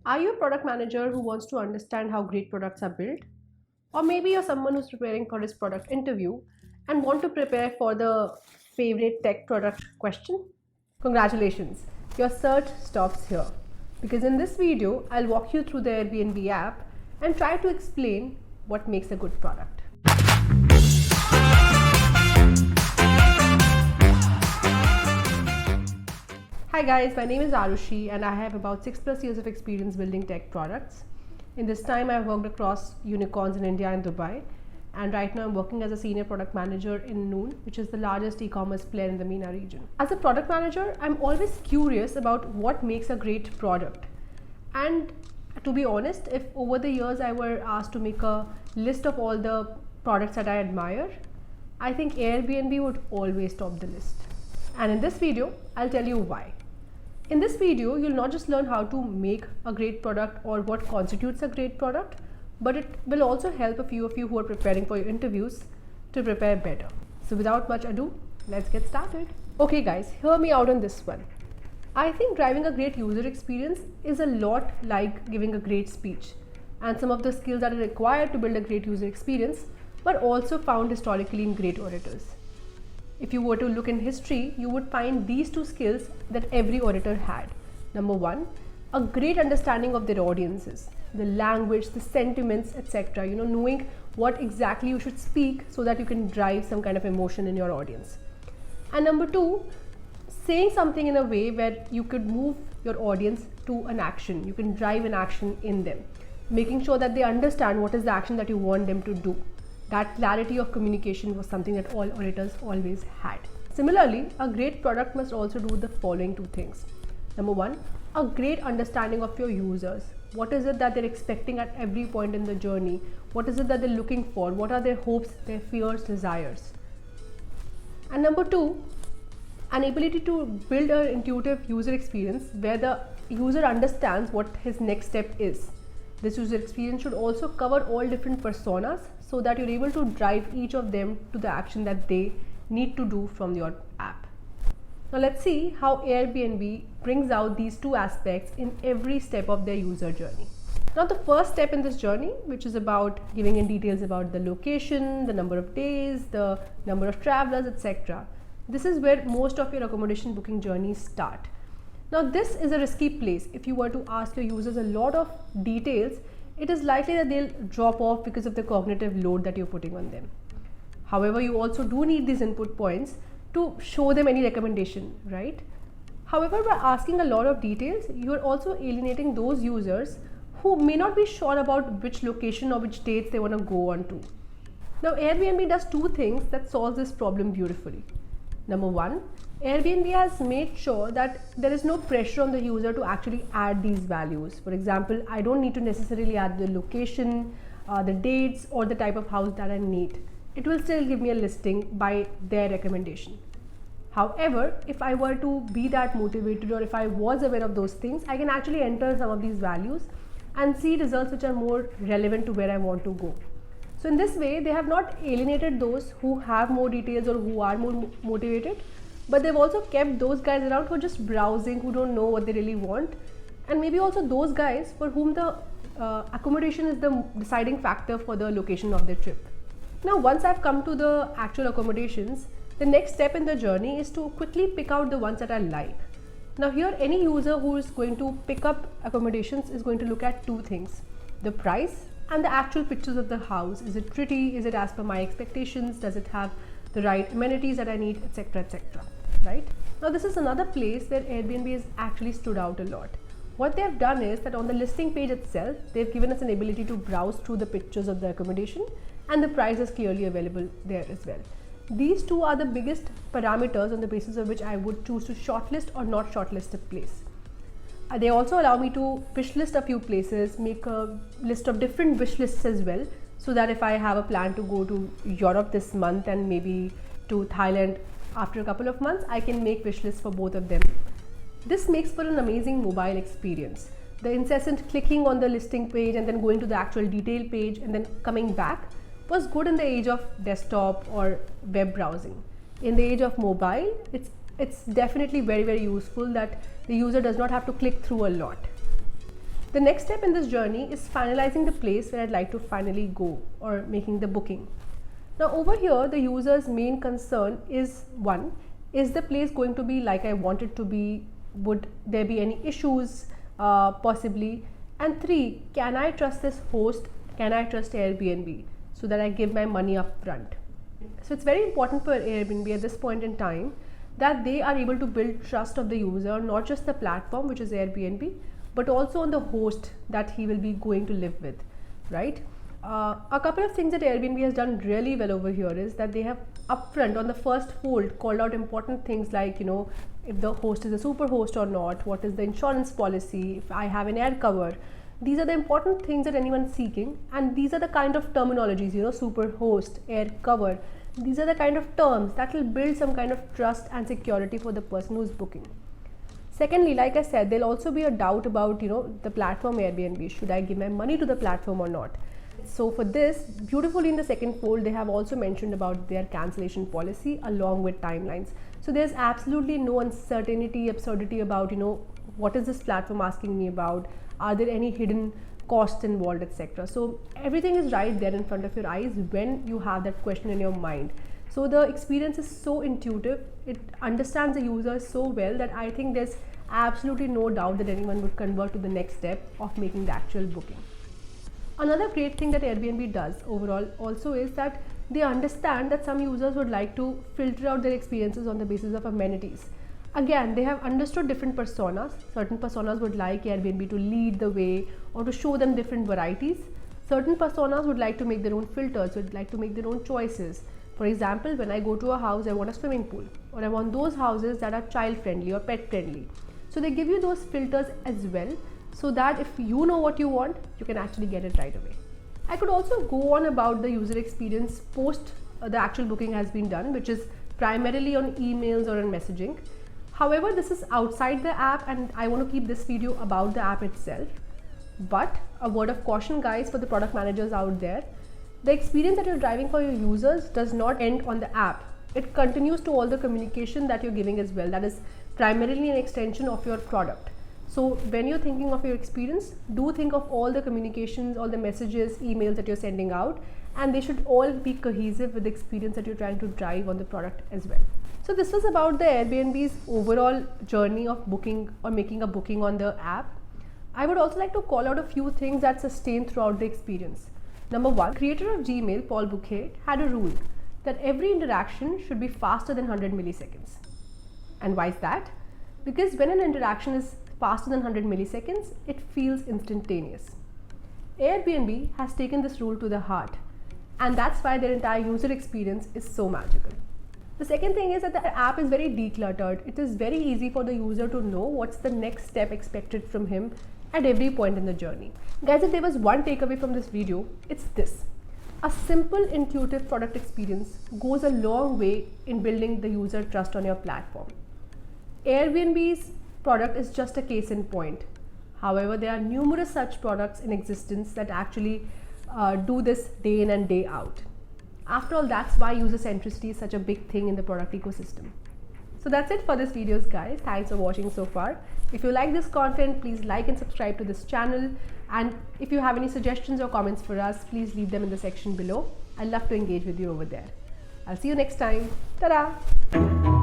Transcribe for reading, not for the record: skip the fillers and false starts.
Are you a product manager who wants to understand how great products are built? Or maybe you're someone who's preparing for his product interview and want to prepare for the favorite tech product question? Congratulations, your search stops here. Because in this video, I'll walk you through the Airbnb app and try to explain what makes a good product. Hi guys, my name is Arushi and I have about 6+ years of experience building tech products. In this time, I've worked across unicorns in India and Dubai, and right now I'm working as a senior product manager in Noon, which is the largest e-commerce player in the MENA region. As a product manager, I'm always curious about what makes a great product. And to be honest, if over the years I were asked to make a list of all the products that I admire, I think Airbnb would always top the list. And in this video, I'll tell you why. In this video, you'll not just learn how to make a great product or what constitutes a great product, but it will also help a few of you who are preparing for your interviews to prepare better. So without much ado, let's get started. Okay guys, hear me out on this one. I think driving a great user experience is a lot like giving a great speech, and some of the skills that are required to build a great user experience were also found historically in great orators. If you were to look in history, you would find these two skills that every orator had. Number one, a great understanding of their audiences, the language, the sentiments, etc. Knowing what exactly you should speak so that you can drive some kind of emotion in your audience. And number two, saying something in a way where you could move your audience to an action. You can drive an action in them, making sure that they understand what is the action that you want them to do. That clarity of communication was something that all orators always had. Similarly, a great product must also do the following two things. Number one, a great understanding of your users. What is it that they're expecting at every point in the journey? What is it that they're looking for? What are their hopes, their fears, desires? And number two, an ability to build an intuitive user experience where the user understands what his next step is. This user experience should also cover all different personas so that you're able to drive each of them to the action that they need to do from your app. Now let's see how Airbnb brings out these two aspects in every step of their user journey. Now the first step in this journey, which is about giving in details about the location, the number of days, the number of travelers, etc. This is where most of your accommodation booking journeys start. Now this is a risky place. If you were to ask your users a lot of details, it is likely that they'll drop off because of the cognitive load that you're putting on them. However, you also do need these input points to show them any recommendation, right? However, by asking a lot of details, you're also alienating those users who may not be sure about which location or which dates they want to go on to. Now Airbnb does two things that solves this problem beautifully. Number one, Airbnb has made sure that there is no pressure on the user to actually add these values. For example, I don't need to necessarily add the location, the dates, or the type of house that I need. It will still give me a listing by their recommendation. However, if I were to be that motivated, or if I was aware of those things, I can actually enter some of these values and see results which are more relevant to where I want to go. So in this way, they have not alienated those who have more details or who are more motivated, but they've also kept those guys around who are just browsing, who don't know what they really want, and maybe also those guys for whom the accommodation is the deciding factor for the location of their trip. Now once I've come to the actual accommodations, the next step in the journey is to quickly pick out the ones that I like. Now here, any user who is going to pick up accommodations is going to look at two things: the price and the actual pictures of the house. Is it pretty? Is it as per my expectations? Does it have the right amenities that I need, etc., etc. Right? Now this is another place where Airbnb has actually stood out a lot. What they have done is that on the listing page itself, they've given us an ability to browse through the pictures of the accommodation, and the price is clearly available there as well. These two are the biggest parameters on the basis of which I would choose to shortlist or not shortlist a place. They also allow me to wish list a few places, make a list of different wish lists as well, so that if I have a plan to go to Europe this month and maybe to Thailand after a couple of months, I can make wish lists for both of them. This makes for an amazing mobile experience. The incessant clicking on the listing page and then going to the actual detail page and then coming back was good in the age of desktop or web browsing. In the age of mobile, it's definitely very, very useful that the user does not have to click through a lot. The next step in this journey is finalizing the place where I'd like to finally go, or making the booking. Now over here, the user's main concern is, one, is the place going to be like I want it to be? Would there be any issues possibly? And 3, can I trust this host? Can I trust Airbnb so that I give my money up front? So it's very important for Airbnb at this point in time that they are able to build trust of the user, not just the platform, which is Airbnb, but also on the host that he will be going to live with, right? A couple of things that Airbnb has done really well over here is that they have upfront on the first fold called out important things like, if the host is a super host or not, what is the insurance policy, if I have an air cover. These are the important things that anyone's seeking, and these are the kind of terminologies, super host, air cover. These are the kind of terms that will build some kind of trust and security for the person who's booking. Secondly, like I said, there'll also be a doubt about, the platform Airbnb. Should I give my money to the platform or not? So for this, beautifully in the second fold, they have also mentioned about their cancellation policy along with timelines. So there's absolutely no absurdity about, what is this platform asking me about? Are there any hidden costs involved, etc.? So everything is right there in front of your eyes when you have that question in your mind. So the experience is so intuitive, it understands the user so well that I think there's absolutely no doubt that anyone would convert to the next step of making the actual booking. Another great thing that Airbnb does overall also is that they understand that some users would like to filter out their experiences on the basis of amenities. Again, they have understood different personas. Certain personas would like Airbnb to lead the way or to show them different varieties. Certain personas would like to make their own filters, would like to make their own choices. For example, when I go to a house, I want a swimming pool, or I want those houses that are child friendly or pet friendly. So they give you those filters as well, so that if you know what you want, you can actually get it right away. I could also go on about the user experience post the actual booking has been done, which is primarily on emails or on messaging. However, this is outside the app and I want to keep this video about the app itself. But a word of caution, guys, for the product managers out there, the experience that you're driving for your users does not end on the app. It continues to all the communication that you're giving as well. That is primarily an extension of your product. So when you're thinking of your experience, do think of all the communications, all the messages, emails that you're sending out, and they should all be cohesive with the experience that you're trying to drive on the product as well. So this was about the Airbnb's overall journey of booking or making a booking on the app. I would also like to call out a few things that sustain throughout the experience. Number one, creator of Gmail, Paul Bouquet, had a rule that every interaction should be faster than 100 milliseconds. And why is that? Because when an interaction is faster than 100 milliseconds, it feels instantaneous. Airbnb has taken this rule to the heart, and that's why their entire user experience is so magical. The second thing is that the app is very decluttered. It is very easy for the user to know what's the next step expected from him at every point in the journey. Guys, if there was one takeaway from this video, it's this. A simple, intuitive product experience goes a long way in building the user trust on your platform. Airbnb's product is just a case in point. However, there are numerous such products in existence that actually do this day in and day out. After all, that's why user centricity is such a big thing in the product ecosystem. So that's it for this video, guys. Thanks for watching so far. If you like this content, please like and subscribe to this channel. And if you have any suggestions or comments for us, please leave them in the section below. I'd love to engage with you over there. I'll see you next time. Ta-da!